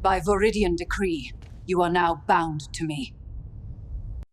By Viridian decree, you are now bound to me.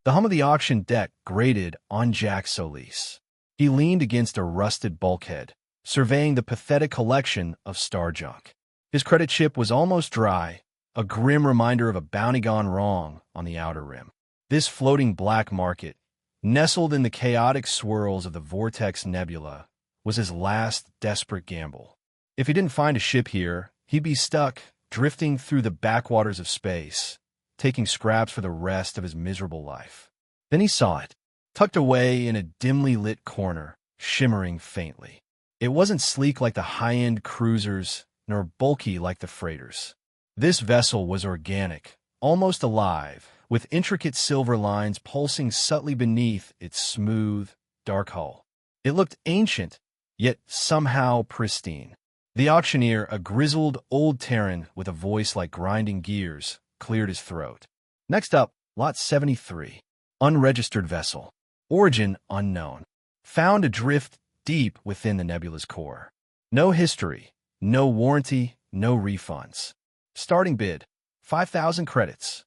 The hum of the auction deck grated on Jack's Solis. He leaned against a rusted bulkhead, surveying the pathetic collection of star junk. His credit chip was almost dry, a grim reminder of a bounty gone wrong on the outer rim. This floating black market, nestled in the chaotic swirls of the Vortex Nebula, was his last desperate gamble. If he didn't find a ship here, he'd be stuck, drifting through the backwaters of space, taking scraps for the rest of his miserable life. Then he saw it, tucked away in a dimly lit corner, shimmering faintly. It wasn't sleek like the high-end cruisers, nor bulky like the freighters. This vessel was organic, almost alive, with intricate silver lines pulsing subtly beneath its smooth, dark hull. It looked ancient, yet somehow pristine. The auctioneer, a grizzled old Terran with a voice like grinding gears, cleared his throat. Next up, Lot 73. Unregistered vessel. Origin unknown. Found adrift deep within the nebula's core. No history, no warranty, no refunds. Starting bid, 5,000 credits.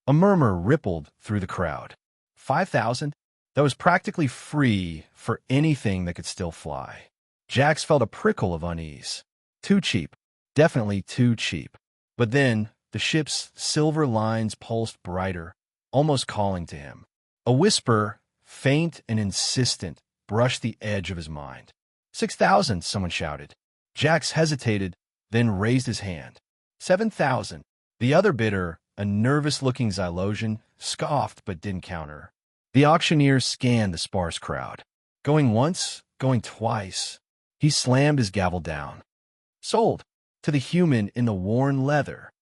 A murmur rippled through the crowd. 5,000? That was practically free for anything that could still fly. Jax felt a prickle of unease. Too cheap. Definitely too cheap. But then, the ship's silver lines pulsed brighter, almost calling to him. A whisper, faint and insistent, brushed the edge of his mind. 6,000, someone shouted. Jax hesitated, then raised his hand. 7,000. The other bidder, a nervous-looking Xylosian, scoffed but didn't counter. The auctioneer scanned the sparse crowd. Going once, going twice. He slammed his gavel down. Sold. To the human in the worn leather.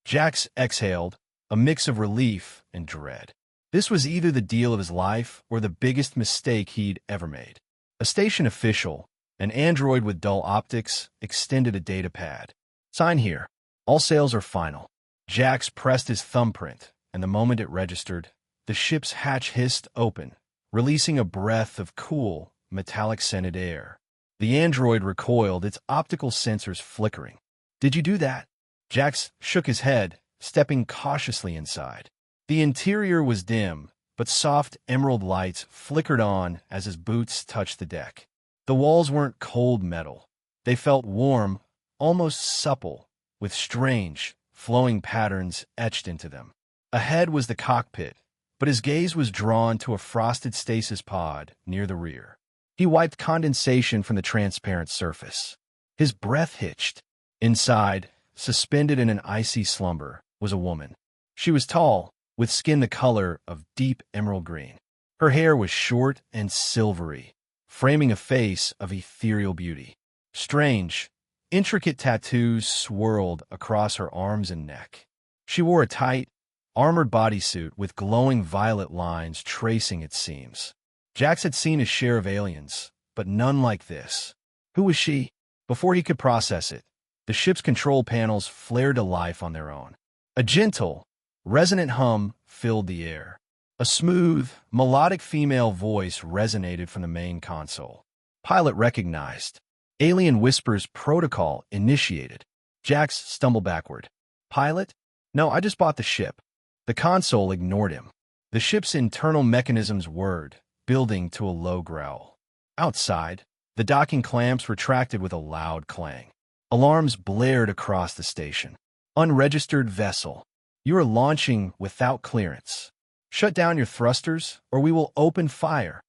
Jax exhaled, a mix of relief and dread. This was either the deal of his life or the biggest mistake he'd ever made. A station official, an android with dull optics, extended a data pad. Sign here. All sales are final. Jax pressed his thumbprint, and the moment it registered, the ship's hatch hissed open, releasing a breath of cool, metallic-scented air. The android recoiled, its optical sensors flickering. Did you do that? Jax shook his head, stepping cautiously inside. The interior was dim, but soft emerald lights flickered on as his boots touched the deck. The walls weren't cold metal. They felt warm, almost supple, with strange, flowing patterns etched into them. Ahead was the cockpit, but his gaze was drawn to a frosted stasis pod near the rear. He wiped condensation from the transparent surface. His breath hitched. Inside, suspended in an icy slumber, was a woman. She was tall, with skin the color of deep emerald green. Her hair was short and silvery, framing a face of ethereal beauty. Strange, intricate tattoos swirled across her arms and neck. She wore a tight, armored bodysuit with glowing violet lines tracing its seams. Jax had seen his share of aliens, but none like this. Who was she? Before he could process it, the ship's control panels flared to life on their own. A gentle, resonant hum filled the air. A smooth, melodic female voice resonated from the main console. Pilot recognized. Alien-Whisper's protocol initiated. Jax stumbled backward. Pilot? No, I just bought the ship. The console ignored him. The ship's internal mechanisms whirred, building to a low growl. Outside, the docking clamps retracted with a loud clang. Alarms blared across the station. Unregistered vessel. You are launching without clearance. Shut down your thrusters, or we will open fire.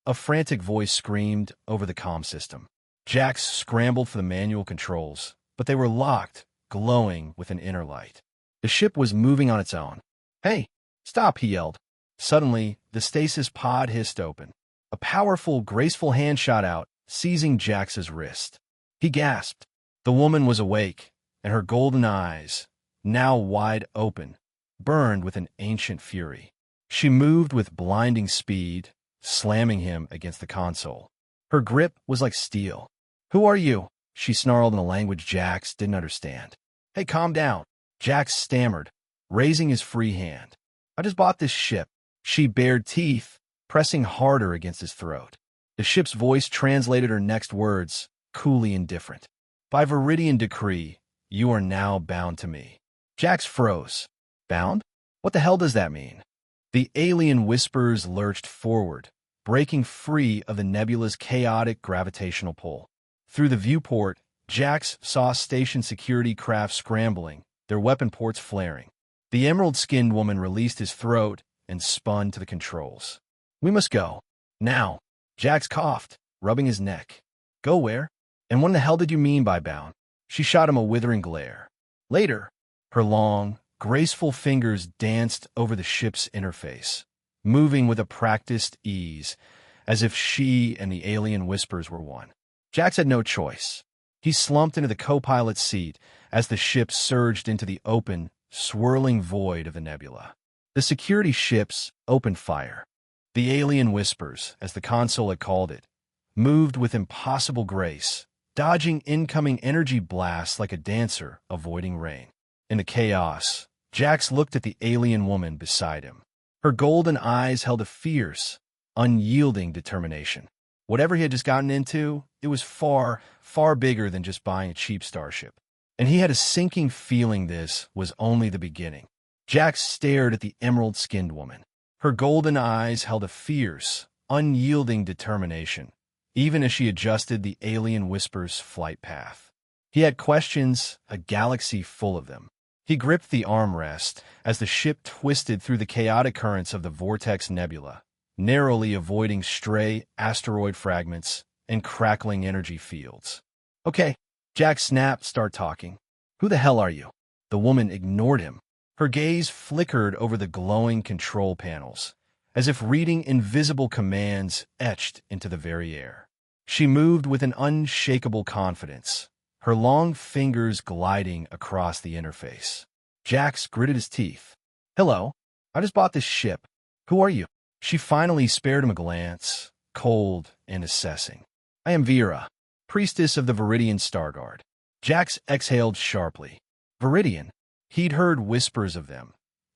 A frantic voice screamed over the comm system. Jax scrambled for the manual controls, but they were locked, glowing with an inner light. The ship was moving on its own. Hey, stop, he yelled. Suddenly, the stasis pod hissed open. A powerful, graceful hand shot out, seizing Jax's wrist. He gasped. The woman was awake, and her golden eyes, now wide open, burned with an ancient fury. She moved with blinding speed, slamming him against the console. Her grip was like steel. Who are you? She snarled in a language Jax didn't understand. Hey, calm down. Jax stammered, raising his free hand. I just bought this ship. She bared teeth, pressing harder against his throat. The ship's voice translated her next words, coolly indifferent. By Viridian decree, you are now bound to me. Jax froze. Bound? What the hell does that mean? The alien whispers lurched forward, breaking free of the nebula's chaotic gravitational pull. Through the viewport, Jax saw station security craft scrambling, their weapon ports flaring. The emerald-skinned woman released his throat and spun to the controls. We must go. Now. Jax coughed, rubbing his neck. Go where? And what the hell did you mean by bound? She shot him a withering glare. Later, her long, graceful fingers danced over the ship's interface, moving with a practiced ease, as if she and the alien whispers were one. Jax had no choice. He slumped into the co-pilot's seat as the ship surged into the open, swirling void of the nebula. The security ships opened fire. The alien whispers, as the console had called it, moved with impossible grace, dodging incoming energy blasts like a dancer avoiding rain. In the chaos, Jax looked at the alien woman beside him. Her golden eyes held a fierce, unyielding determination. Whatever he had just gotten into, it was far, far bigger than just buying a cheap starship. And he had a sinking feeling this was only the beginning. Jax stared at the emerald-skinned woman. Her golden eyes held a fierce, unyielding determination, even as she adjusted the alien whisper's flight path. He had questions, a galaxy full of them. He gripped the armrest as the ship twisted through the chaotic currents of the Vortex Nebula, narrowly avoiding stray asteroid fragments and crackling energy fields. Okay, Jax snapped, start talking. Who the hell are you? The woman ignored him. Her gaze flickered over the glowing control panels, as if reading invisible commands etched into the very air. She moved with an unshakable confidence, her long fingers gliding across the interface. Jax gritted his teeth. Hello, I just bought this ship. Who are you? She finally spared him a glance, cold and assessing. I am Vera, priestess of the Viridian Starguard. Jax exhaled sharply. Viridian? He'd heard whispers of them.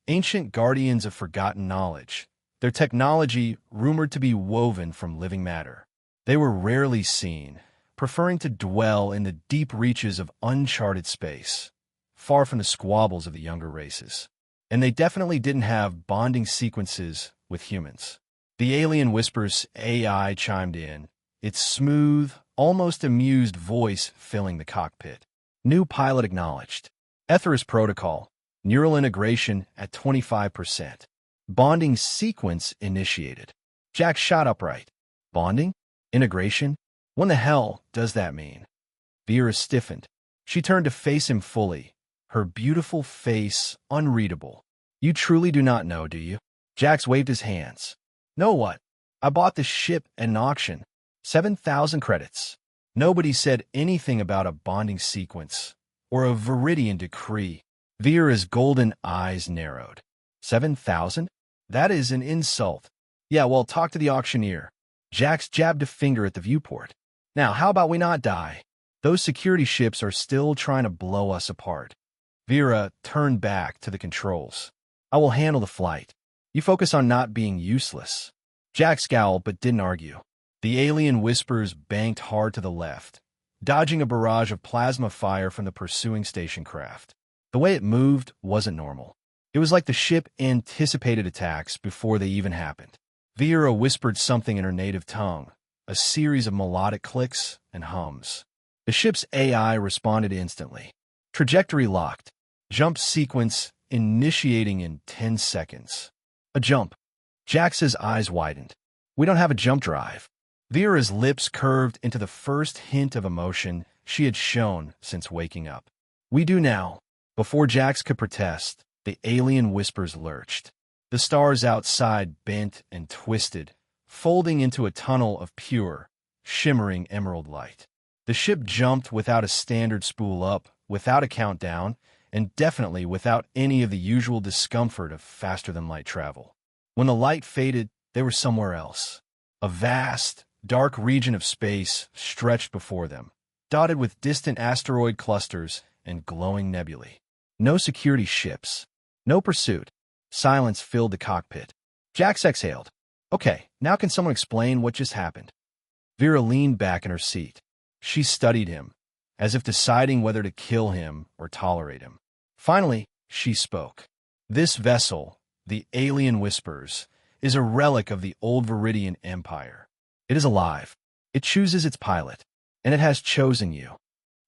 Ancient guardians of forgotten knowledge, their technology rumored to be woven from living matter. They were rarely seen, preferring to dwell in the deep reaches of uncharted space, far from the squabbles of the younger races. And they definitely didn't have bonding sequences with humans. The alien whispers AI chimed in, its smooth, almost amused voice filling the cockpit. New pilot acknowledged. Aether-Whisper protocol, neural integration at 25%. Bonding sequence initiated. Jack shot upright. Bonding? Integration? What the hell does that mean? Vera stiffened. She turned to face him fully, her beautiful face unreadable. You truly do not know, do you? Jax waved his hands. Know what? I bought this ship at an auction. 7,000 credits. Nobody said anything about a bonding sequence or a Viridian decree. Vera's golden eyes narrowed. 7,000? That is an insult. Yeah, well, talk to the auctioneer. Jax jabbed a finger at the viewport. Now, how about we not die? Those security ships are still trying to blow us apart. Vera turned back to the controls. I will handle the flight. You focus on not being useless. Jax scowled but didn't argue. The alien whispers banked hard to the left, dodging a barrage of plasma fire from the pursuing station craft. The way it moved wasn't normal. It was like the ship anticipated attacks before they even happened. Vera whispered something in her native tongue, a series of melodic clicks and hums. The ship's AI responded instantly. Trajectory locked. Jump sequence initiating in 10 seconds. A jump. Jax's eyes widened. We don't have a jump drive. Vera's lips curved into the first hint of emotion she had shown since waking up. We do now. Before Jax could protest, the alien whispers lurched. The stars outside bent and twisted, folding into a tunnel of pure, shimmering emerald light. The ship jumped without a standard spool up, without a countdown, and definitely without any of the usual discomfort of faster-than-light travel. When the light faded, they were somewhere else. A vast, dark region of space stretched before them, dotted with distant asteroid clusters and glowing nebulae. No security ships. No pursuit. Silence filled the cockpit. Jax exhaled. Okay, now can someone explain what just happened? Vera leaned back in her seat. She studied him, as if deciding whether to kill him or tolerate him. Finally, she spoke. This vessel, the Alien Whispers, is a relic of the old Viridian Empire. It is alive. It chooses its pilot, and it has chosen you.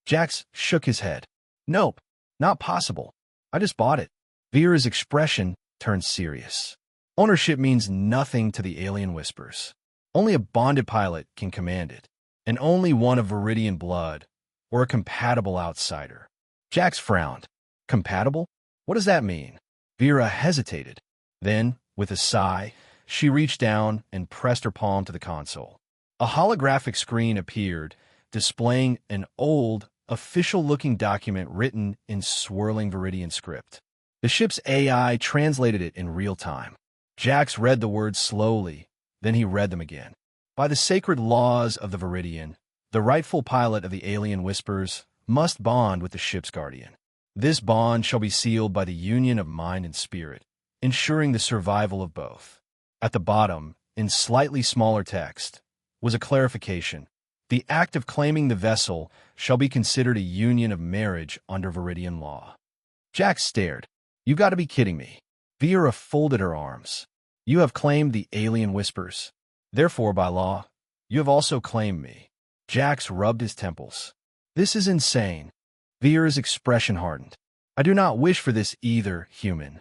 Jax shook his head. Nope, not possible. I just bought it. Vera's expression turned serious. Ownership means nothing to the Alien Whispers. Only a bonded pilot can command it, and only one of Viridian blood, or a compatible outsider. Jax frowned. Compatible? What does that mean? Vera hesitated. Then, with a sigh, she reached down and pressed her palm to the console. A holographic screen appeared, displaying an old, official-looking document written in swirling Viridian script. The ship's AI translated it in real time. Jax read the words slowly, then he read them again. By the sacred laws of the Viridian, the rightful pilot of the Alien Whispers must bond with the ship's guardian. This bond shall be sealed by the union of mind and spirit, ensuring the survival of both. At the bottom, in slightly smaller text, was a clarification. The act of claiming the vessel shall be considered a union of marriage under Viridian law. Jax stared. You got to be kidding me. Vera folded her arms. You have claimed the Alien Whispers. Therefore, by law, you have also claimed me. Jax rubbed his temples. This is insane. Vera's expression hardened. I do not wish for this either, human.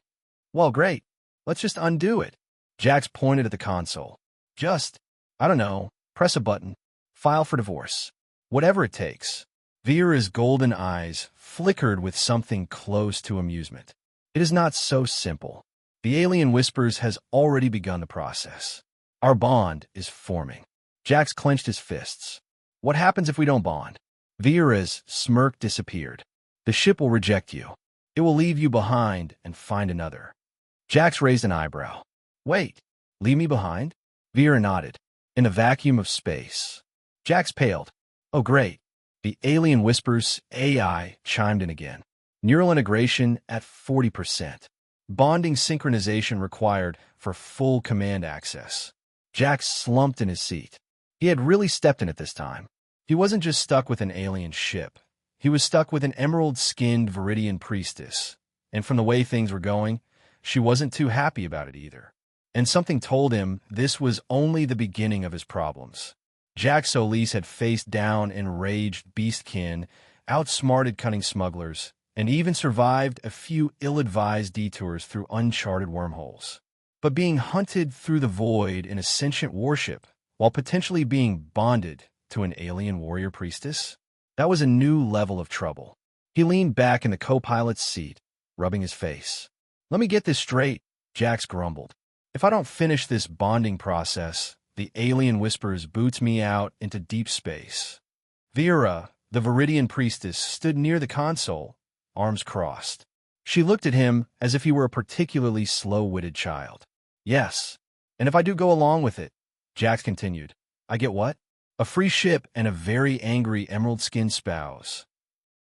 Well, great. Let's just undo it. Jax pointed at the console. Just, I don't know, press a button. File for divorce. Whatever it takes. Vera's golden eyes flickered with something close to amusement. It is not so simple. The Alien Whispers has already begun the process. Our bond is forming. Jax clenched his fists. What happens if we don't bond? Vera's smirk disappeared. The ship will reject you. It will leave you behind and find another. Jax raised an eyebrow. Wait, leave me behind? Vera nodded. In a vacuum of space. Jax paled. Oh, great. The Alien Whispers AI chimed in again. Neural integration at 40%. Bonding synchronization required for full command access. Jax slumped in his seat. He had really stepped in it this time. He wasn't just stuck with an alien ship. He was stuck with an emerald-skinned Viridian priestess. And from the way things were going, she wasn't too happy about it either. And something told him this was only the beginning of his problems. Jax Solis had faced down enraged beastkin, outsmarted cunning smugglers, and even survived a few ill-advised detours through uncharted wormholes. But being hunted through the void in a sentient warship, while potentially being bonded to an alien warrior priestess, that was a new level of trouble. He leaned back in the co-pilot's seat, rubbing his face. Let me get this straight, Jax grumbled. If I don't finish this bonding process, the Alien Whispers boots me out into deep space. Vera, the Viridian priestess, stood near the console, arms crossed. She looked at him as if he were a particularly slow-witted child. Yes, and if I do go along with it, Jax continued, I get what? A free ship and a very angry emerald-skinned spouse.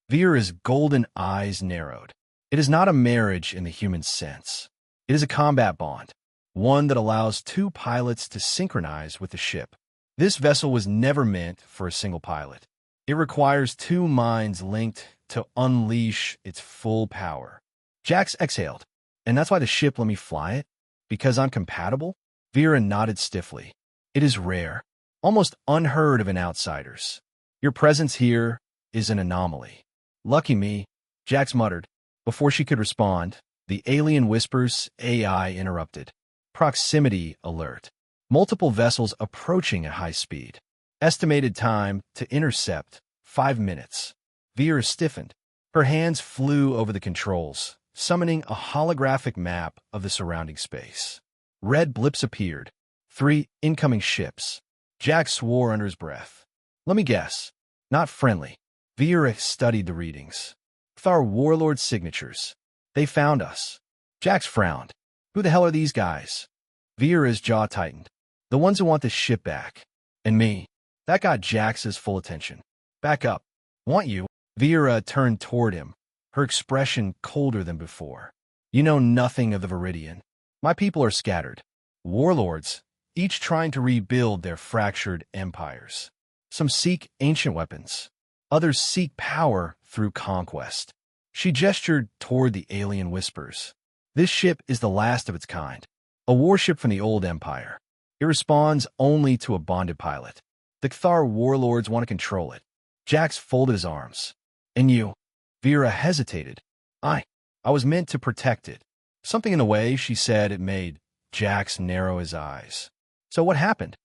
Vera's golden eyes narrowed. It is not a marriage in the human sense. It is a combat bond, one that allows two pilots to synchronize with the ship. This vessel was never meant for a single pilot. It requires two minds linked to unleash its full power. Jax exhaled. And that's why the ship let me fly it? Because I'm compatible? Vera nodded stiffly. It is rare, almost unheard of in outsiders. Your presence here is an anomaly. Lucky me, Jax muttered. Before she could respond, the Alien Whispers AI interrupted. Proximity alert. Multiple vessels approaching at high speed. Estimated time to intercept, 5 minutes. Vera stiffened. Her hands flew over the controls, summoning a holographic map of the surrounding space. Red blips appeared. 3 incoming ships. Jax swore under his breath. Let me guess. Not friendly. Vera studied the readings. With our warlord signatures. They found us. Jax frowned. Who the hell are these guys? Vera's jaw tightened. The ones who want this ship back. And me. That got Jax's full attention. Back up. Want you? Vera turned toward him, her expression colder than before. You know nothing of the Viridian. My people are scattered. Warlords, each trying to rebuild their fractured empires. Some seek ancient weapons. Others seek power through conquest. She gestured toward the alien whispers. This ship is the last of its kind. A warship from the old empire. It responds only to a bonded pilot. The Cathar warlords want to control it. Jax folded his arms. And you? Vera hesitated. I was meant to protect it. Something in the way she said it made Jax narrow his eyes. So what happened?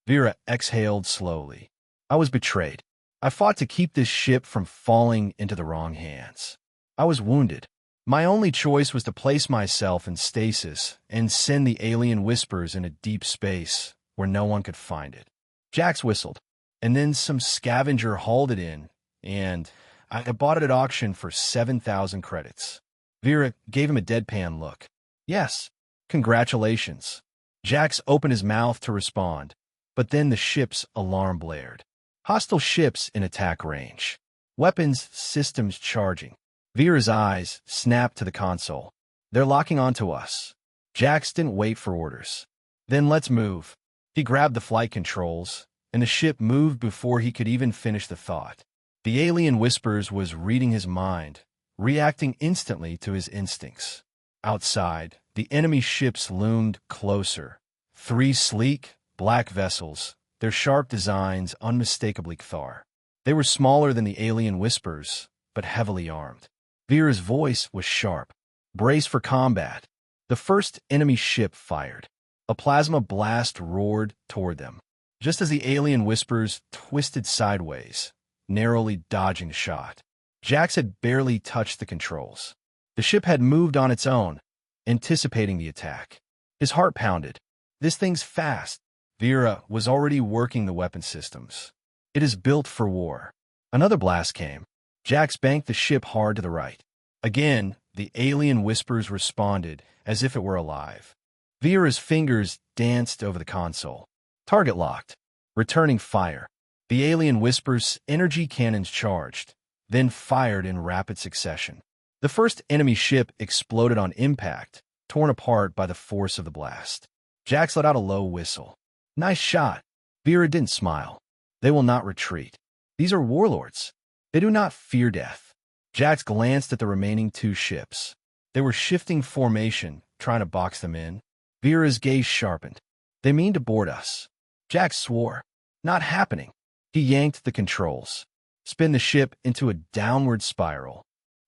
Vera exhaled slowly. I was betrayed. I fought to keep this ship from falling into the wrong hands. I was wounded. My only choice was to place myself in stasis and send the alien whispers in a deep space where no one could find it. Jax whistled, and then some scavenger hauled it in, and I bought it at auction for 7,000 credits. Vera gave him a deadpan look. Yes, congratulations. Jax opened his mouth to respond, but then the ship's alarm blared. Hostile ships in attack range. Weapons systems charging. Vera's eyes snapped to the console. They're locking onto us. Jax didn't wait for orders. Then let's move. He grabbed the flight controls, and the ship moved before he could even finish the thought. The alien whispers was reading his mind, reacting instantly to his instincts. Outside, the enemy ships loomed closer. 3 sleek, black vessels, their sharp designs unmistakably Cathar. They were smaller than the alien whispers, but heavily armed. Vera's voice was sharp. Brace for combat. The first enemy ship fired. A plasma blast roared toward them. Just as the alien whispers twisted sideways, narrowly dodging the shot. Jax had barely touched the controls. The ship had moved on its own, anticipating the attack. His heart pounded. This thing's fast. Vera was already working the weapon systems. It is built for war. Another blast came. Jax banked the ship hard to the right. Again, the alien whispers responded as if it were alive. Vera's fingers danced over the console. Target locked. Returning fire. The alien whispers' energy cannons charged, then fired in rapid succession. The first enemy ship exploded on impact, torn apart by the force of the blast. Jax let out a low whistle. Nice shot. Vera didn't smile. They will not retreat. These are warlords. They do not fear death. Jax glanced at the remaining 2 ships. They were shifting formation, trying to box them in. Vera's gaze sharpened. They mean to board us. Jax swore. Not happening. He yanked the controls. Spin the ship into a downward spiral.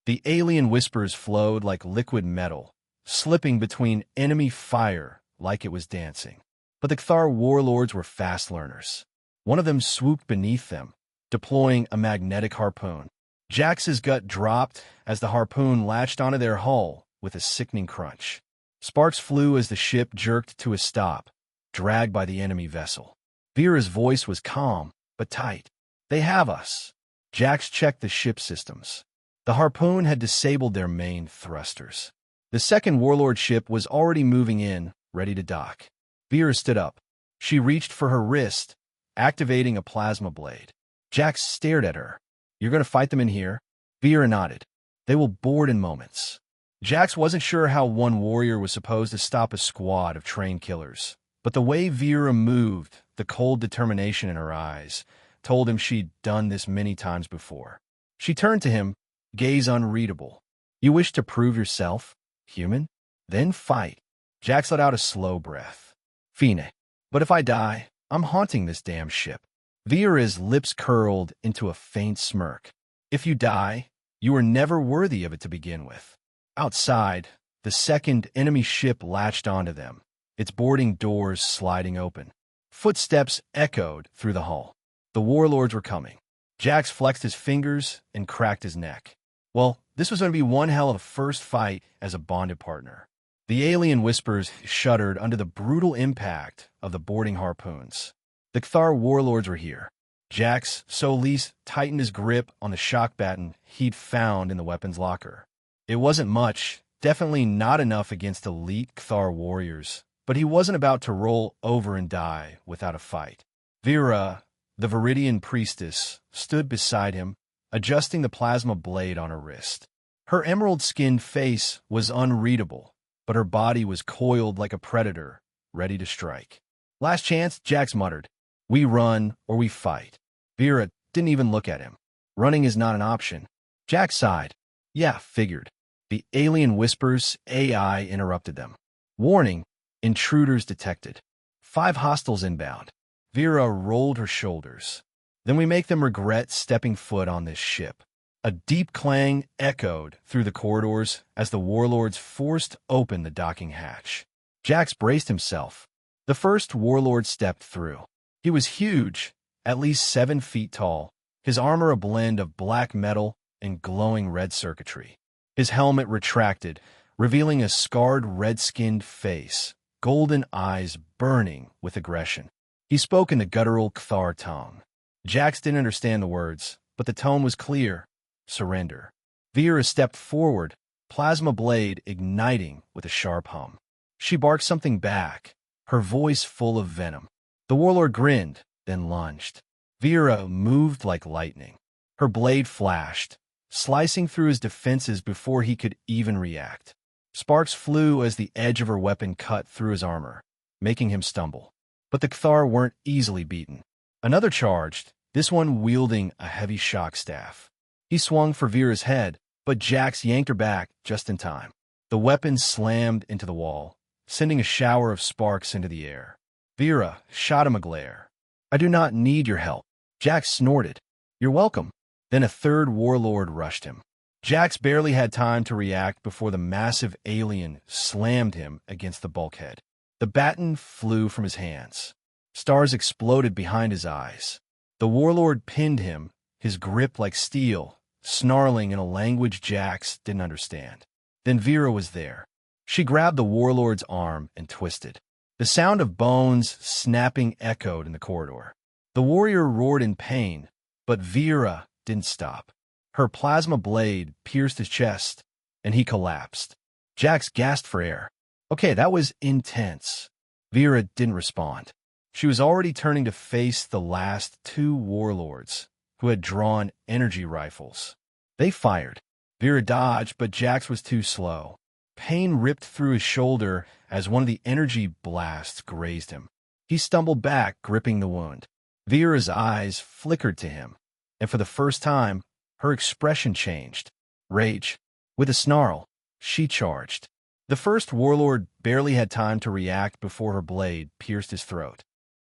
The alien whispers flowed like liquid metal, slipping between enemy fire like it was dancing. But the Cathar warlords were fast learners. One of them swooped beneath them, deploying a magnetic harpoon. Jax's gut dropped as the harpoon latched onto their hull with a sickening crunch. Sparks flew as the ship jerked to a stop, dragged by the enemy vessel. Vera's voice was calm, but tight. They have us. Jax checked the ship systems. The harpoon had disabled their main thrusters. The second warlord ship was already moving in, ready to dock. Vera stood up. She reached for her wrist, activating a plasma blade. Jax stared at her. You're going to fight them in here? Vera nodded. They will board in moments. Jax wasn't sure how one warrior was supposed to stop a squad of trained killers, but the way Vera moved, the cold determination in her eyes, told him she'd done this many times before. She turned to him, gaze unreadable. You wish to prove yourself, human? Then fight. Jax let out a slow breath. Fine. But if I die, I'm haunting this damn ship. Vera's lips curled into a faint smirk. If you die, you were never worthy of it to begin with. Outside, the second enemy ship latched onto them, its boarding doors sliding open. Footsteps echoed through the hull. The warlords were coming. Jax flexed his fingers and cracked his neck. Well, this was going to be one hell of a first fight as a bonded partner. The alien whispers shuddered under the brutal impact of the boarding harpoons. The Cathar warlords were here. Jax Solis tightened his grip on the shock baton he'd found in the weapons locker. It wasn't much, definitely not enough against elite Cathar warriors, but he wasn't about to roll over and die without a fight. Vera, the Viridian priestess, stood beside him, adjusting the plasma blade on her wrist. Her emerald-skinned face was unreadable, but her body was coiled like a predator, ready to strike. Last chance, Jax muttered. We run or we fight. Vera didn't even look at him. Running is not an option. Jax sighed. Yeah, figured. The Alien-Whisper's AI interrupted them. Warning, intruders detected. 5 hostiles inbound. Vera rolled her shoulders. Then we make them regret stepping foot on this ship. A deep clang echoed through the corridors as the warlords forced open the docking hatch. Jax braced himself. The first warlord stepped through. He was huge, at least 7 feet tall, his armor a blend of black metal and glowing red circuitry. His helmet retracted, revealing a scarred red-skinned face, golden eyes burning with aggression. He spoke in the guttural Kthar tongue. Jax didn't understand the words, but the tone was clear. Surrender. Vera stepped forward, plasma blade igniting with a sharp hum. She barked something back, her voice full of venom. The warlord grinned, then lunged. Vera moved like lightning. Her blade flashed, slicing through his defenses before he could even react. Sparks flew as the edge of her weapon cut through his armor, making him stumble. But the Kthar weren't easily beaten. Another charged, this one wielding a heavy shock staff. He swung for Vera's head, but Jax yanked her back just in time. The weapon slammed into the wall, sending a shower of sparks into the air. Vera shot him a glare. I do not need your help. Jax snorted. You're welcome. Then a third warlord rushed him. Jax barely had time to react before the massive alien slammed him against the bulkhead. The baton flew from his hands. Stars exploded behind his eyes. The warlord pinned him, his grip like steel, snarling in a language Jax didn't understand. Then Vera was there. She grabbed the warlord's arm and twisted. The sound of bones snapping echoed in the corridor. The warrior roared in pain, but Vera didn't stop. Her plasma blade pierced his chest, and he collapsed. Jax gasped for air. Okay, that was intense. Vera didn't respond. She was already turning to face the last 2 warlords, who had drawn energy rifles. They fired. Vera dodged, but Jax was too slow. Pain ripped through his shoulder as one of the energy blasts grazed him. He stumbled back, gripping the wound. Vera's eyes flickered to him, and for the first time, her expression changed. Rage. With a snarl, she charged. The first warlord barely had time to react before her blade pierced his throat.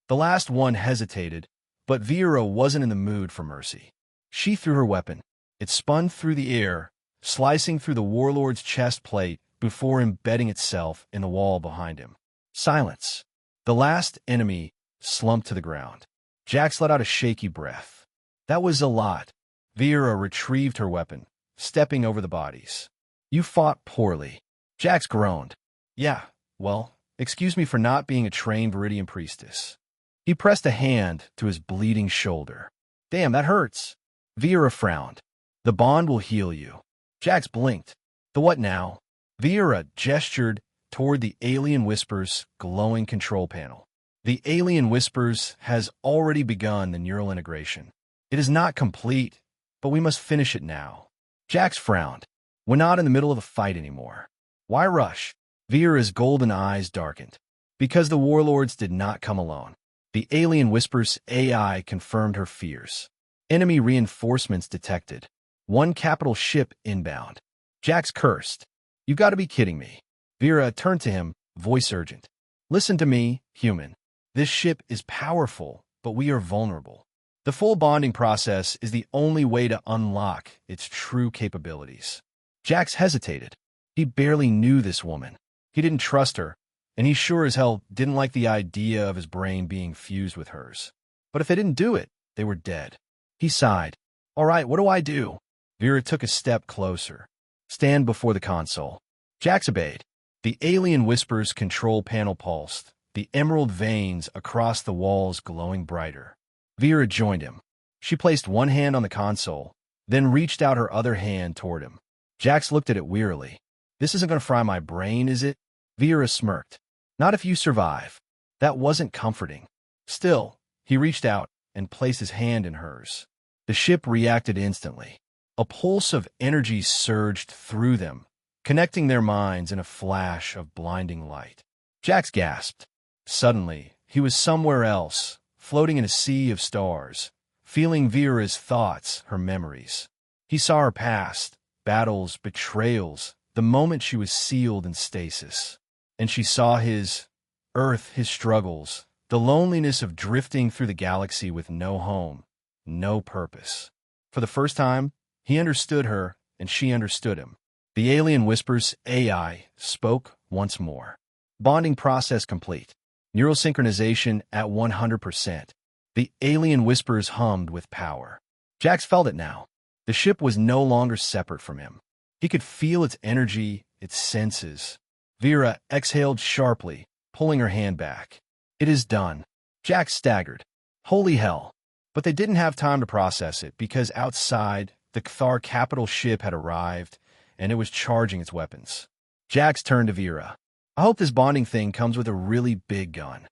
The last one hesitated, but Vera wasn't in the mood for mercy. She threw her weapon. It spun through the air, slicing through the warlord's chest plate before embedding itself in the wall behind him. Silence. The last enemy slumped to the ground. Jax let out a shaky breath. That was a lot. Vera retrieved her weapon, stepping over the bodies. You fought poorly. Jax groaned. Yeah, well, excuse me for not being a trained Viridian priestess. He pressed a hand to his bleeding shoulder. Damn, that hurts. Vera frowned. The bond will heal you. Jax blinked. The what now? Vera gestured toward the Alien-Whisper's glowing control panel. The Alien-Whispers has already begun the neural integration. It is not complete, but we must finish it now. Jax frowned. We're not in the middle of a fight anymore. Why rush? Vera's golden eyes darkened. Because the warlords did not come alone. The Alien-Whisper's AI confirmed her fears. Enemy reinforcements detected. 1 capital ship inbound. Jax cursed. You've got to be kidding me. Vera turned to him, voice urgent. Listen to me, human. This ship is powerful, but we are vulnerable. The full bonding process is the only way to unlock its true capabilities. Jax hesitated. He barely knew this woman. He didn't trust her, and he sure as hell didn't like the idea of his brain being fused with hers. But if they didn't do it, they were dead. He sighed. All right, what do I do? Vera took a step closer. Stand before the console. Jax obeyed. The Alien-Whisper's control panel pulsed, the emerald veins across the walls glowing brighter. Vera joined him. She placed one hand on the console, then reached out her other hand toward him. Jax looked at it wearily. This isn't going to fry my brain, is it? Vera smirked. Not if you survive. That wasn't comforting. Still, he reached out and placed his hand in hers. The ship reacted instantly. A pulse of energy surged through them, connecting their minds in a flash of blinding light. Jax gasped. Suddenly, he was somewhere else, floating in a sea of stars, feeling Vera's thoughts, her memories. He saw her past, battles, betrayals, the moment she was sealed in stasis. And she saw his Earth, his struggles, the loneliness of drifting through the galaxy with no home, no purpose. For the first time, he understood her, and she understood him. The Alien-Whisper's AI spoke once more. Bonding process complete. Neural synchronization at 100%. The Alien-Whispers hummed with power. Jax felt it now. The ship was no longer separate from him. He could feel its energy, its senses. Vera exhaled sharply, pulling her hand back. It is done. Jax staggered. Holy hell. But they didn't have time to process it, because outside, the Cathar capital ship had arrived, and it was charging its weapons. Jax turned to Vera. I hope this bonding thing comes with a really big gun.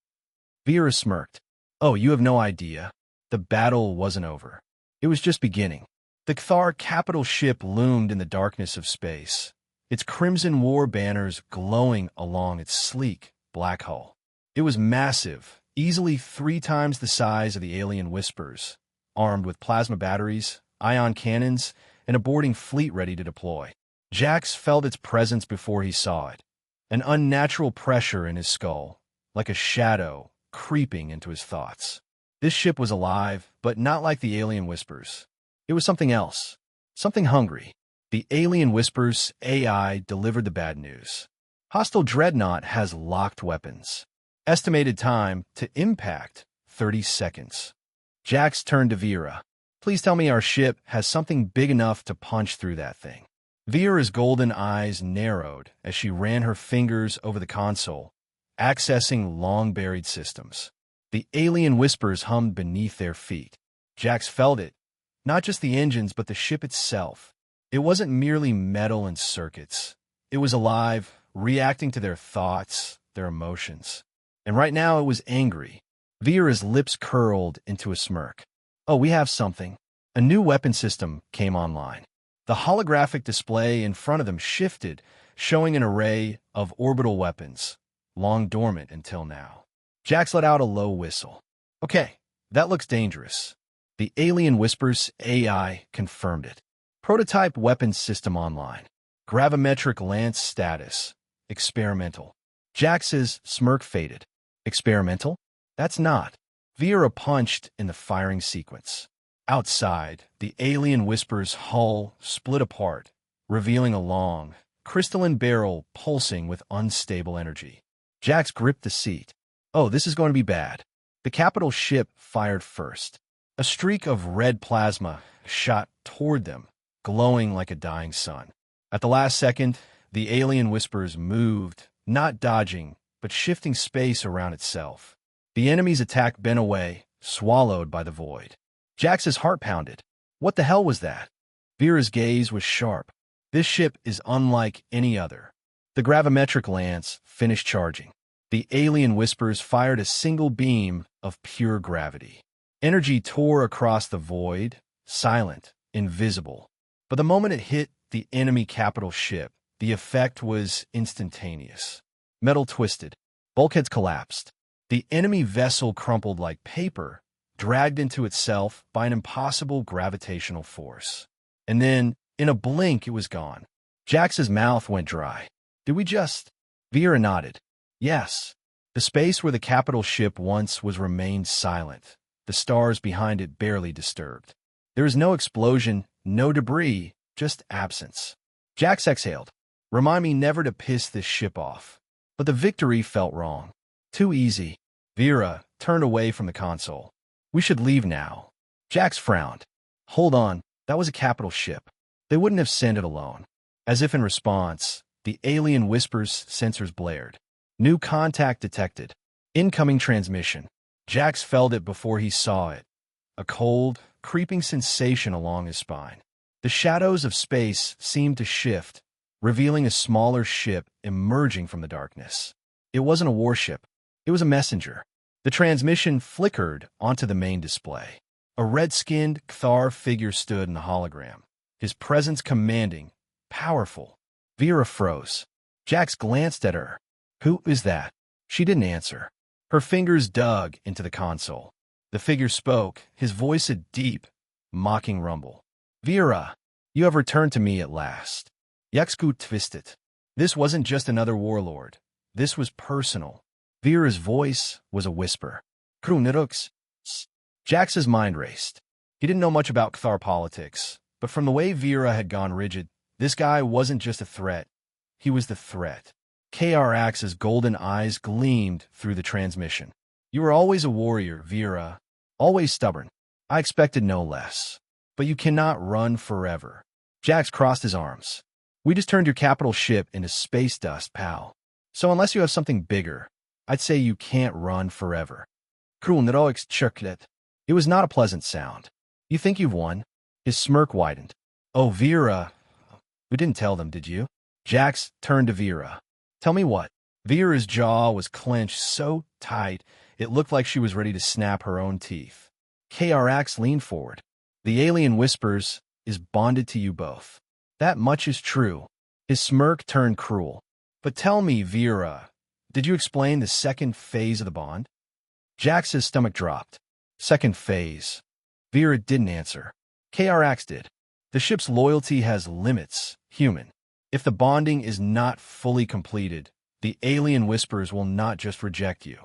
Vera smirked. Oh, you have no idea. The battle wasn't over. It was just beginning. The Cathar capital ship loomed in the darkness of space, its crimson war banners glowing along its sleek, black hull. It was massive, easily 3 times the size of the Alien-Whispers, armed with plasma batteries, ion cannons, and a boarding fleet ready to deploy. Jax felt its presence before he saw it, an unnatural pressure in his skull, like a shadow creeping into his thoughts. This ship was alive, but not like the Alien-Whispers. It was something else, something hungry. The Alien-Whispers AI delivered the bad news. Hostile dreadnought has locked weapons. Estimated time to impact, 30 seconds. Jax turned to Vera. Please tell me our ship has something big enough to punch through that thing. Vera's golden eyes narrowed as she ran her fingers over the console, accessing long-buried systems. The Alien-Whispers hummed beneath their feet. Jax felt it. Not just the engines, but the ship itself. It wasn't merely metal and circuits. It was alive, reacting to their thoughts, their emotions. And right now it was angry. Vera's lips curled into a smirk. Oh, we have something. A new weapon system came online. The holographic display in front of them shifted, showing an array of orbital weapons, long dormant until now. Jax let out a low whistle. Okay, that looks dangerous. The Alien-Whispers AI confirmed it. Prototype weapons system online. Gravimetric lance status. Experimental. Jax's smirk faded. Experimental? That's not. Vera punched in the firing sequence. Outside, the Alien-Whisper's hull split apart, revealing a long, crystalline barrel pulsing with unstable energy. Jax gripped the seat. Oh, this is going to be bad. The capital ship fired first. A streak of red plasma shot toward them, glowing like a dying sun. At the last second, the Alien-Whispers moved, not dodging, but shifting space around itself. The enemy's attack bent away, swallowed by the void. Jax's heart pounded. What the hell was that? Vera's gaze was sharp. This ship is unlike any other. The gravimetric lance finished charging. The Alien-Whispers fired a single beam of pure gravity. Energy tore across the void, silent, invisible. But the moment it hit the enemy capital ship, the effect was instantaneous. Metal twisted. Bulkheads collapsed. The enemy vessel crumpled like paper, dragged into itself by an impossible gravitational force. And then, in a blink, it was gone. Jax's mouth went dry. Did we just... Vera nodded. Yes. The space where the capital ship once was remained silent, the stars behind it barely disturbed. There was no explosion, no debris, just absence. Jax exhaled. Remind me never to piss this ship off. But the victory felt wrong. Too easy. Vera turned away from the console. We should leave now. Jax frowned. Hold on, that was a capital ship. They wouldn't have sent it alone. As if in response, the Alien-Whispers sensors blared. New contact detected. Incoming transmission. Jax felt it before he saw it. A cold, creeping sensation along his spine. The shadows of space seemed to shift, revealing a smaller ship emerging from the darkness. It wasn't a warship. It was a messenger. The transmission flickered onto the main display. A red-skinned Cathar figure stood in the hologram, his presence commanding, powerful. Vera froze. Jax glanced at her. Who is that? She didn't answer. Her fingers dug into the console. The figure spoke, his voice a deep, mocking rumble. Vera. You have returned to me at last. Yaxku twisted. This wasn't just another warlord. This was personal. Vera's voice was a whisper. Krunirux. Jax's mind raced. He didn't know much about Cathar politics, but from the way Vera had gone rigid, this guy wasn't just a threat. He was the threat. KRX's golden eyes gleamed through the transmission. You were always a warrior, Vera. Always stubborn. I expected no less. But you cannot run forever. Jax crossed his arms. We just turned your capital ship into space dust, pal. So unless you have something bigger, I'd say you can't run forever. Krulneroix chirklet. It was not a pleasant sound. You think you've won? His smirk widened. Oh, Vera. You didn't tell them, did you? Jax turned to Vera. Tell me what? Vera's jaw was clenched so tight it looked like she was ready to snap her own teeth. KRX leaned forward. The alien whispers is bonded to you both. That much is true. His smirk turned cruel. But tell me, Vera, did you explain the second phase of the bond? Jax's stomach dropped. Second phase. Vera didn't answer. KRX did. The ship's loyalty has limits, human. If the bonding is not fully completed, the alien whispers will not just reject you.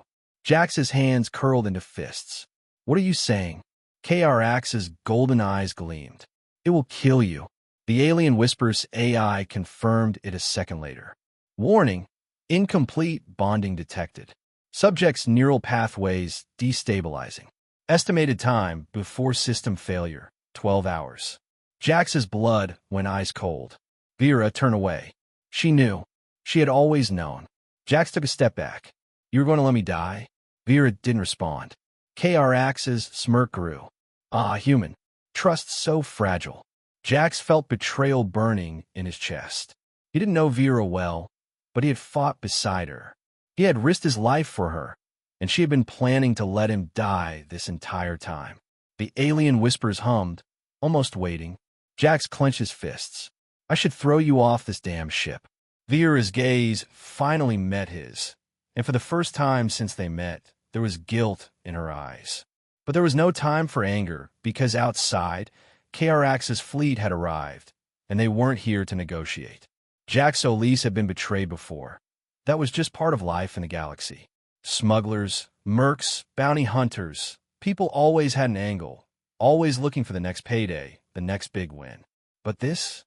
Jax's hands curled into fists. What are you saying? KRX's golden eyes gleamed. It will kill you. The alien whispers AI confirmed it a second later. Warning, incomplete bonding detected. Subject's neural pathways destabilizing. Estimated time before system failure, 12 hours. Jax's blood went ice cold. Vera turned away. She knew. She had always known. Jax took a step back. You were going to let me die? Vera didn't respond. KRX's smirk grew. Ah, human. Trust so fragile. Jax felt betrayal burning in his chest. He didn't know Vera well, but he had fought beside her. He had risked his life for her, and she had been planning to let him die this entire time. The alien whispers hummed, almost waiting. Jax clenched his fists. I should throw you off this damn ship. Vera's gaze finally met his, and for the first time since they met, there was guilt in her eyes. But there was no time for anger, because outside, KRX's fleet had arrived, and they weren't here to negotiate. Jax Solis had been betrayed before. That was just part of life in the galaxy. Smugglers, mercs, bounty hunters, people always had an angle, always looking for the next payday, the next big win. But this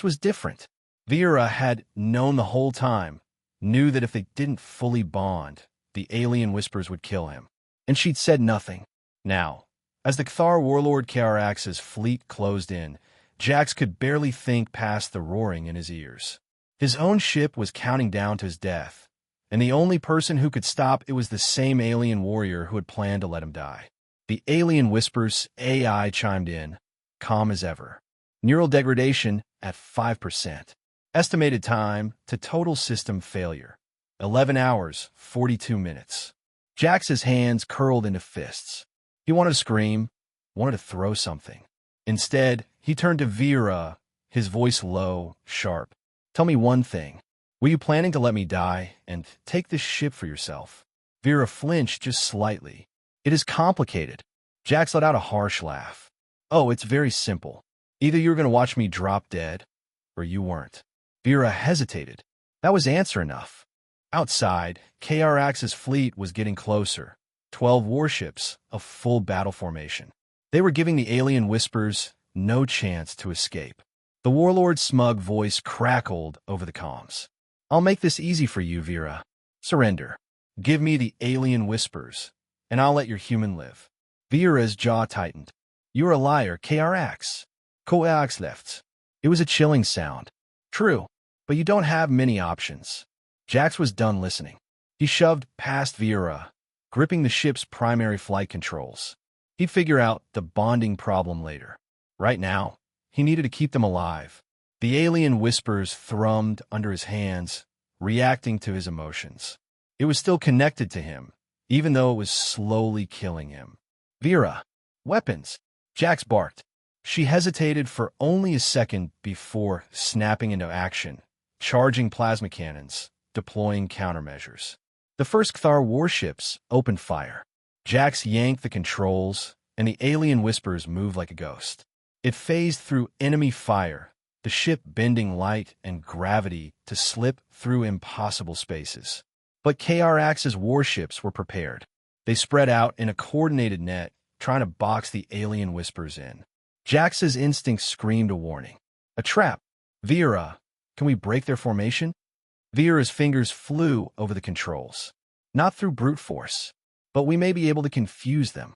was different. Vera had known the whole time, knew that if they didn't fully bond, the alien whispers would kill him. And she'd said nothing. Now, as the Cathar warlord KRX's fleet closed in, Jax could barely think past the roaring in his ears. His own ship was counting down to his death, and the only person who could stop it was the same alien warrior who had planned to let him die. The alien whispers AI chimed in, calm as ever. Neural degradation at 5%. Estimated time to total system failure. 11 hours, 42 minutes. Jax's hands curled into fists. He wanted to scream, wanted to throw something. Instead, he turned to Vera, his voice low, sharp. Tell me one thing. Were you planning to let me die and take this ship for yourself? Vera flinched just slightly. It is complicated. Jax let out a harsh laugh. Oh, it's very simple. Either you were going to watch me drop dead, or you weren't. Vera hesitated. That was answer enough. Outside, KRX's fleet was getting closer. 12 warships, a full battle formation. They were giving the alien whispers no chance to escape. The warlord's smug voice crackled over the comms. I'll make this easy for you, Vera. Surrender. Give me the alien whispers, and I'll let your human live. Vera's jaw tightened. You're a liar, KRX. KRX left. It was a chilling sound. True, but you don't have many options. Jax was done listening. He shoved past Vera, gripping the ship's primary flight controls. He'd figure out the bonding problem later. Right now, he needed to keep them alive. The alien whispers thrummed under his hands, reacting to his emotions. It was still connected to him, even though it was slowly killing him. Vera. Weapons. Jax barked. She hesitated for only a second before snapping into action, charging plasma cannons, deploying countermeasures. The first Cathar warships opened fire. Jax yanked the controls, and the alien whispers moved like a ghost. It phased through enemy fire, the ship bending light and gravity to slip through impossible spaces. But KRX's warships were prepared. They spread out in a coordinated net, trying to box the alien whispers in. Jax's instincts screamed a warning. A trap. Vera, can we break their formation? Vera's fingers flew over the controls. Not through brute force, but we may be able to confuse them.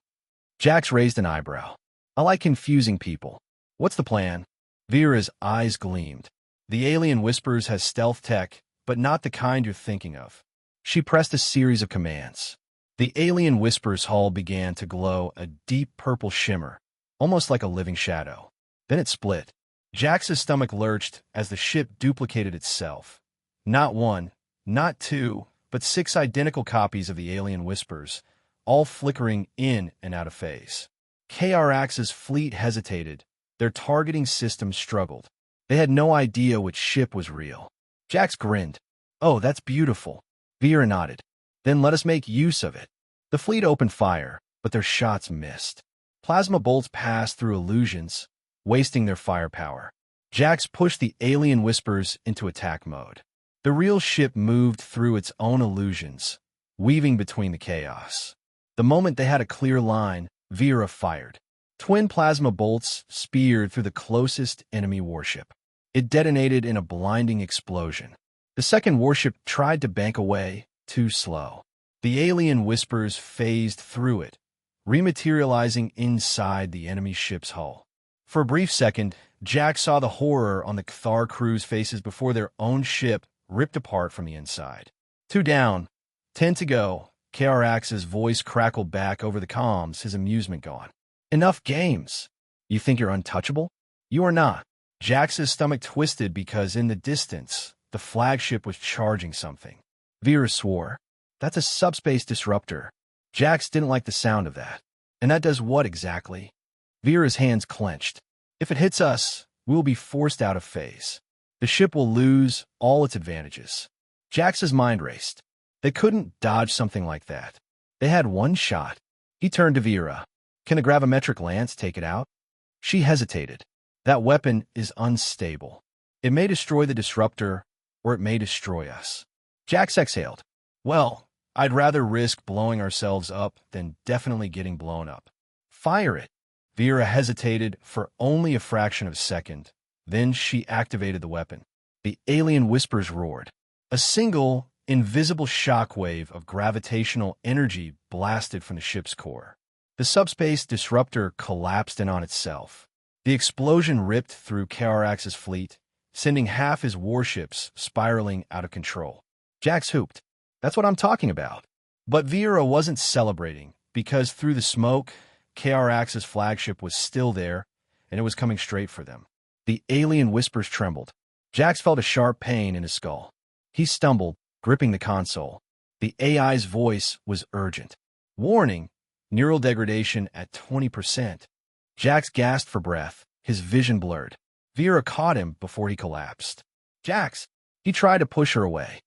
Jax raised an eyebrow. I like confusing people. What's the plan? Vera's eyes gleamed. The alien whispers has stealth tech, but not the kind you're thinking of. She pressed a series of commands. The alien whisper's hull began to glow a deep purple shimmer, almost like a living shadow. Then it split. Jax's stomach lurched as the ship duplicated itself. Not one, not two, but 6 identical copies of the alien whispers, all flickering in and out of phase. KRX's fleet hesitated. Their targeting system struggled. They had no idea which ship was real. Jax grinned. Oh, that's beautiful. Vera nodded. Then let us make use of it. The fleet opened fire, but their shots missed. Plasma bolts passed through illusions, wasting their firepower. Jax pushed the alien whispers into attack mode. The real ship moved through its own illusions, weaving between the chaos. The moment they had a clear line, Vera fired. Twin plasma bolts speared through the closest enemy warship. It detonated in a blinding explosion. The second warship tried to bank away, too slow. The alien whispers phased through it, rematerializing inside the enemy ship's hull. For a brief second, Jax saw the horror on the Cathar crew's faces before their own ship ripped apart from the inside. 2 down, 10 to go. KRX's voice crackled back over the comms, his amusement gone. Enough games. You think you're untouchable? You are not. Jax's stomach twisted because in the distance, the flagship was charging something. Vera swore. That's a subspace disruptor. Jax didn't like the sound of that. And that does what exactly? Vera's hands clenched. If it hits us, we will be forced out of phase. The ship will lose all its advantages. Jax's mind raced. They couldn't dodge something like that. They had one shot. He turned to Vera. Can a gravimetric lance take it out? She hesitated. That weapon is unstable. It may destroy the disruptor, or it may destroy us. Jax exhaled. Well, I'd rather risk blowing ourselves up than definitely getting blown up. Fire it. Vera hesitated for only a fraction of a second. Then she activated the weapon. The alien whispers roared. A single, invisible shockwave of gravitational energy blasted from the ship's core. The subspace disruptor collapsed in on itself. The explosion ripped through KRX's fleet, sending half his warships spiraling out of control. Jax hooped. That's what I'm talking about. But Vera wasn't celebrating, because through the smoke, KRX's flagship was still there, and it was coming straight for them. The alien whispers trembled. Jax felt a sharp pain in his skull. He stumbled, gripping the console. The AI's voice was urgent. Warning, neural degradation at 20%. Jax gasped for breath, his vision blurred. Vera caught him before he collapsed. Jax! He tried to push her away.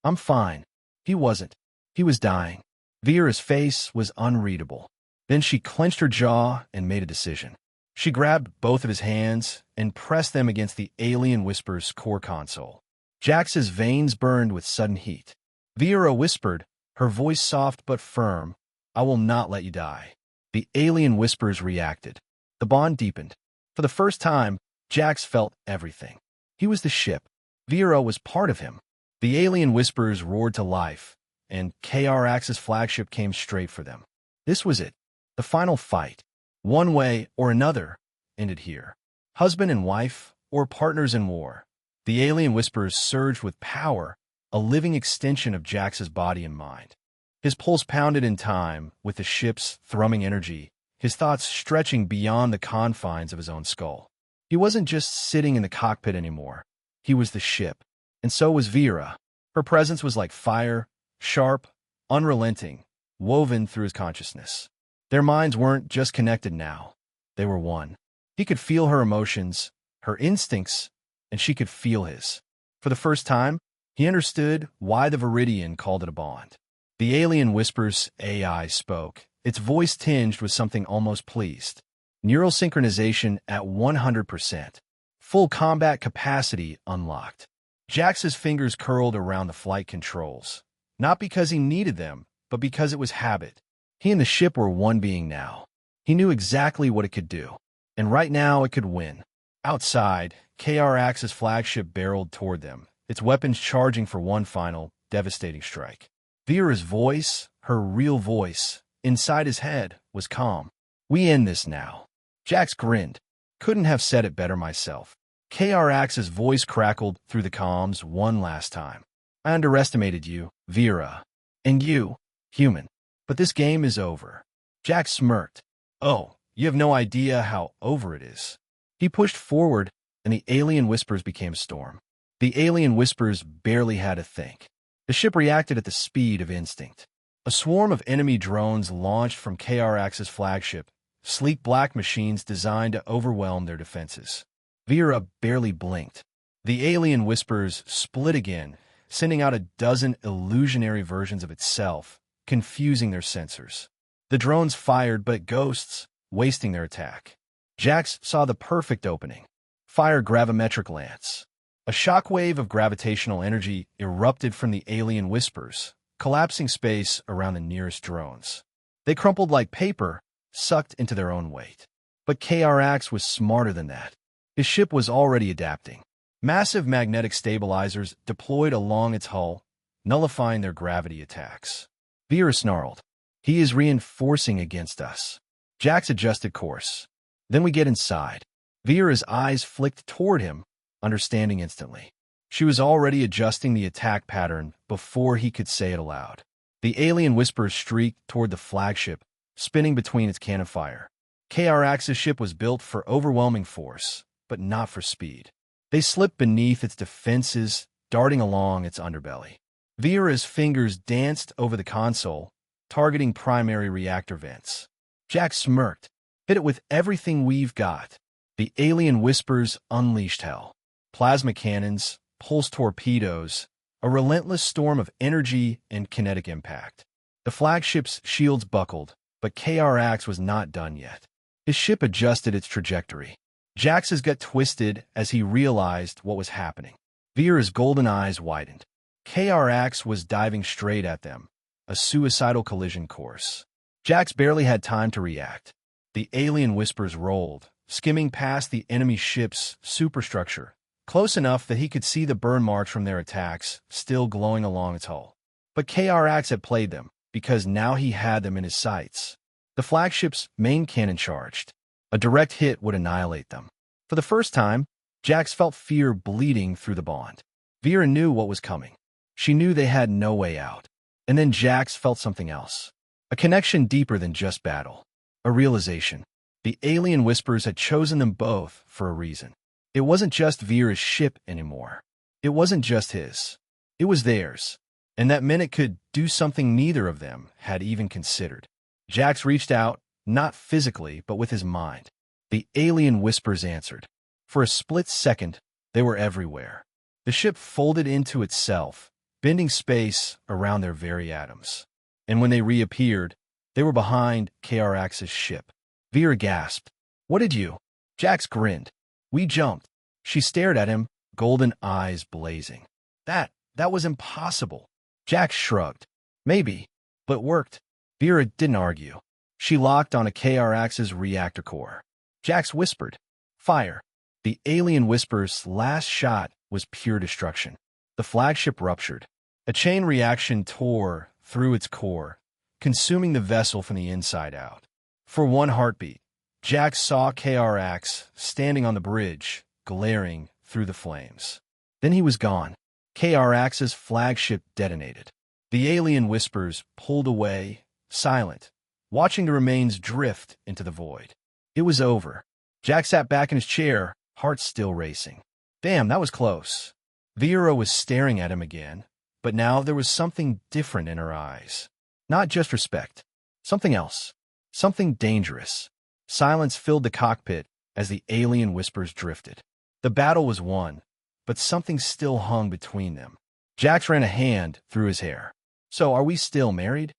I'm fine. He wasn't. He was dying. Vera's face was unreadable. Then she clenched her jaw and made a decision. She grabbed both of his hands and pressed them against the alien whisper's core console. Jax's veins burned with sudden heat. Vera whispered, her voice soft but firm, I will not let you die. The alien whispers reacted. The bond deepened. For the first time, Jax felt everything. He was the ship. Vera was part of him. The alien whispers roared to life, and KRX's flagship came straight for them. This was it. The final fight. One way or another ended here. Husband and wife, or partners in war. The alien whispers surged with power, a living extension of Jax's body and mind. His pulse pounded in time with the ship's thrumming energy, his thoughts stretching beyond the confines of his own skull. He wasn't just sitting in the cockpit anymore. He was the ship. And so was Vera. Her presence was like fire, sharp, unrelenting, woven through his consciousness. Their minds weren't just connected now. They were one. He could feel her emotions, her instincts, and she could feel his. For the first time, he understood why the Viridian called it a bond. The alien whispers AI spoke, its voice tinged with something almost pleased. Neural synchronization at 100%. Full combat capacity unlocked. Jax's fingers curled around the flight controls, not because he needed them, but because it was habit. He and the ship were one being now. He knew exactly what it could do, and right now it could win. Outside, KRX's flagship barreled toward them, its weapons charging for one final, devastating strike. Vera's voice, her real voice, inside his head, was calm. "We end this now." Jax grinned. "Couldn't have said it better myself." KRX's voice crackled through the comms one last time. "I underestimated you, Vera. And you, human. But this game is over." Jax smirked. "Oh, you have no idea how over it is." He pushed forward, and the alien whispers became a storm. The alien whispers barely had to think. The ship reacted at the speed of instinct. A swarm of enemy drones launched from KRX's flagship, sleek black machines designed to overwhelm their defenses. Vera barely blinked. The alien whispers split again, sending out a dozen illusionary versions of itself, confusing their sensors. The drones fired but ghosts, wasting their attack. Jax saw the perfect opening. Fire gravimetric lance. A shockwave of gravitational energy erupted from the alien whispers, collapsing space around the nearest drones. They crumpled like paper, sucked into their own weight. But KRX was smarter than that. His ship was already adapting. Massive magnetic stabilizers deployed along its hull, nullifying their gravity attacks. Vera snarled. "He is reinforcing against us." Jax adjusted course. "Then we get inside." Vera's eyes flicked toward him, understanding instantly. She was already adjusting the attack pattern before he could say it aloud. The alien whispers streaked toward the flagship, spinning between its cannon fire. KRX's ship was built for overwhelming force, but not for speed. They slipped beneath its defenses, darting along its underbelly. Vera's fingers danced over the console, targeting primary reactor vents. Jax smirked. "Hit it with everything we've got." The alien whispers unleashed hell. Plasma cannons, pulse torpedoes, a relentless storm of energy and kinetic impact. The flagship's shields buckled, but KRX was not done yet. His ship adjusted its trajectory. Jax's gut twisted as he realized what was happening. Vera's golden eyes widened. KRX was diving straight at them, a suicidal collision course. Jax barely had time to react. The alien whispers rolled, skimming past the enemy ship's superstructure, close enough that he could see the burn marks from their attacks still glowing along its hull. But KRX had played them, because now he had them in his sights. The flagship's main cannon charged. A direct hit would annihilate them. For the first time, Jax felt fear bleeding through the bond. Vera knew what was coming. She knew they had no way out. And then Jax felt something else. A connection deeper than just battle. A realization. The alien whispers had chosen them both for a reason. It wasn't just Vera's ship anymore. It wasn't just his. It was theirs. And that meant it could do something neither of them had even considered. Jax reached out, not physically, but with his mind. The alien whispers answered. For a split second, they were everywhere. The ship folded into itself, bending space around their very atoms. And when they reappeared, they were behind KRX's ship. Vera gasped. "What did you?" Jax grinned. "We jumped." She stared at him, golden eyes blazing. That was impossible." Jax shrugged. "Maybe, but it worked." Vera didn't argue. She locked on a KRX's reactor core. Jax whispered, "Fire." The alien whisper's last shot was pure destruction. The flagship ruptured. A chain reaction tore through its core, consuming the vessel from the inside out. For one heartbeat, Jax saw KRX standing on the bridge, glaring through the flames. Then he was gone. KRX's flagship detonated. The alien whispers pulled away, silent, watching the remains drift into the void. It was over. Jax sat back in his chair, heart still racing. Damn, that was close. Vera was staring at him again, but now there was something different in her eyes. Not just respect. Something else. Something dangerous. Silence filled the cockpit as the alien whispers drifted. The battle was won, but something still hung between them. Jax ran a hand through his hair. "So, are we still married?"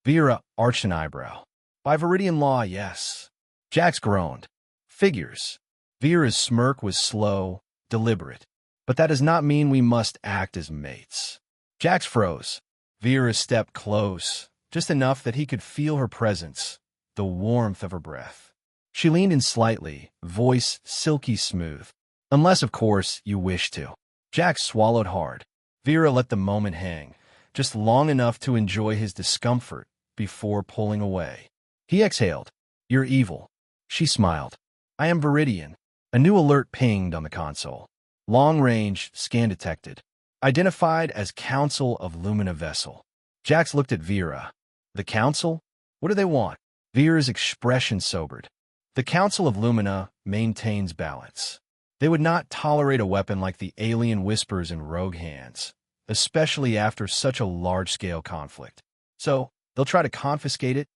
Vera arched an eyebrow. "By Viridian law, yes. Jax groaned. Figures. Vera's smirk was slow, deliberate. But that does not mean we must act as mates. Jax froze. Vera stepped close, just enough that he could feel her presence, the warmth of her breath. She leaned in slightly, voice silky smooth. Unless, of course, you wish to. Jax swallowed hard. Vera let the moment hang, just long enough to enjoy his discomfort before pulling away. He exhaled. You're evil. She smiled. I am Viridian. A new alert pinged on the console. Long-range, scan detected. Identified as Council of Lumina vessel. Jax looked at Vera. The Council? What do they want? Vera's expression sobered. The Council of Lumina maintains balance. They would not tolerate a weapon like the alien whispers in rogue hands, especially after such a large-scale conflict. So, they'll try to confiscate it?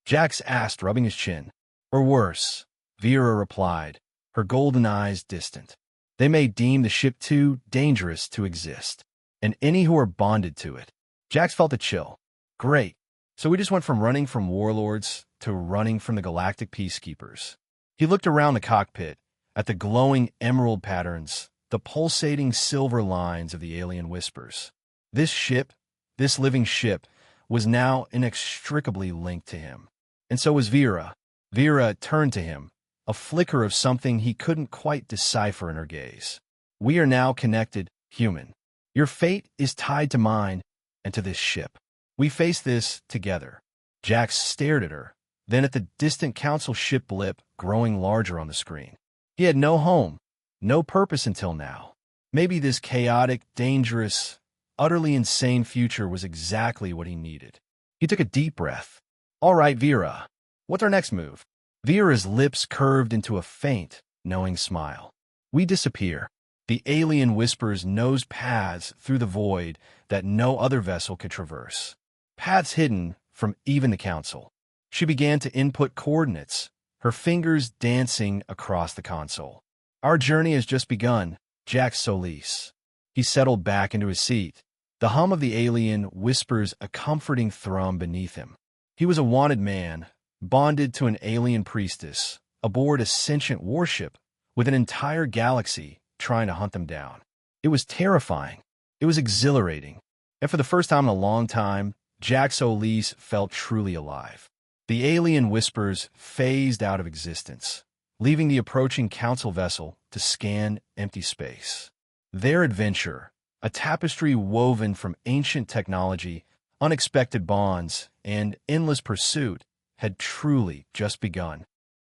Jax asked, rubbing his chin. Or worse, Vera replied, her golden eyes distant. They may deem the ship too dangerous to exist, and any who are bonded to it. Jax felt a chill. Great. So we just went from running from warlords to running from the Galactic peacekeepers. He looked around the cockpit, at the glowing emerald patterns, the pulsating silver lines of the alien whispers. This ship, this living ship, was now inextricably linked to him. And so was Vera. Vera turned to him, a flicker of something he couldn't quite decipher in her gaze. We are now connected, human. Your fate is tied to mine and to this ship. We face this together. Jax stared at her, then at the distant council ship blip growing larger on the screen. He had no home, no purpose until now. Maybe this chaotic, dangerous, utterly insane future was exactly what he needed. He took a deep breath. All right, Vera. What's our next move? Vera's lips curved into a faint, knowing smile. We disappear. The alien whispers nose paths through the void that no other vessel could traverse. Paths hidden from even the council. She began to input coordinates, her fingers dancing across the console. Our journey has just begun, Jax Solis. He settled back into his seat. The hum of the alien whispers a comforting thrum beneath him. He was a wanted man, bonded to an alien priestess, aboard a sentient warship, with an entire galaxy trying to hunt them down. It was terrifying. It was exhilarating. And for the first time in a long time, Jax Solis felt truly alive. The alien whispers phased out of existence, leaving the approaching council vessel to scan empty space. Their adventure, a tapestry woven from ancient technology, unexpected bonds, and endless pursuit, had truly just begun.